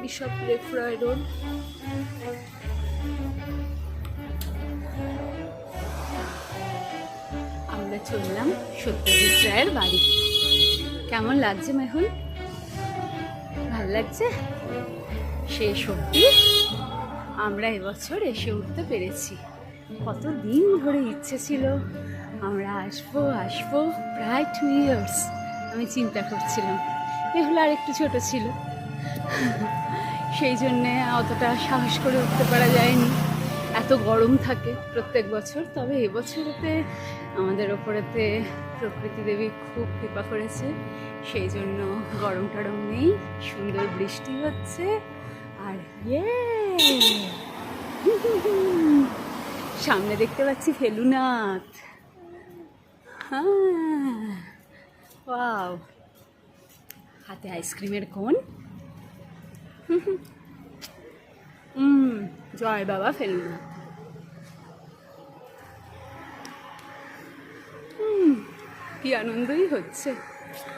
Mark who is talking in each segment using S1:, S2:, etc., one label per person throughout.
S1: Bishop Lefroy road. আমরা চললাম সত্যজিৎ রায়ের বাড়ি। কেমন লাগছে মেহুল? ভাল লাগছে? সেই সত্যি আমরা এবছর এসে উঠতে পেরেছি। কতদিন ধরে ইচ্ছে ছিল আমরা আসবো আসবো, প্রায় 2 years আমি চিন্তা করছিলাম। মেহুল আর একটু ছোট ছিল, সেই জন্যে অতটা সাহস করে উঠতে পারা যায়নি। এত গরম থাকে প্রত্যেক বছর, তবে এবছরেতে আমাদের ওপরেতে প্রকৃতি দেবী খুব কৃপা করেছে, সেই জন্য গরম টরম নেই, সুন্দর বৃষ্টি হচ্ছে। আর সামনে দেখতে পাচ্ছি ফেলুনাথ। হ্যাঁ, ওয়াও, হাতে আইসক্রিমের কোন। জয় বাবা ফেলুনাথ। কি আনন্দই হচ্ছে।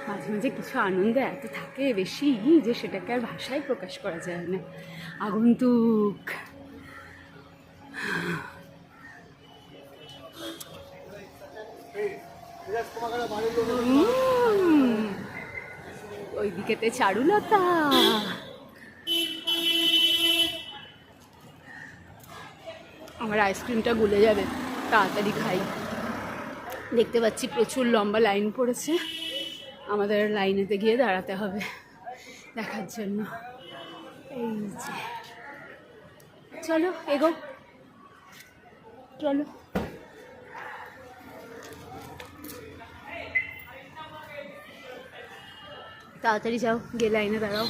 S1: মাঝে মাঝে কিছু আনন্দ এত থাকে বেশি যে সেটাকে আর ভাষায় প্রকাশ করা যায় না। আগন্তুক ওইদিকেতে চারুলতা। আমার আইসক্রিমটা গলে যাবে, তাড়াতাড়ি খাই। দেখতে পাচ্ছি প্রচুর লম্বা লাইন পড়েছে, আমাদের লাইনেতে গিয়ে দাঁড়াতে হবে দেখার জন্য। এই যে, চলো এগো, চলো। তাড়াতাড়ি যাও, গিয়ে লাইনে দাঁড়াও।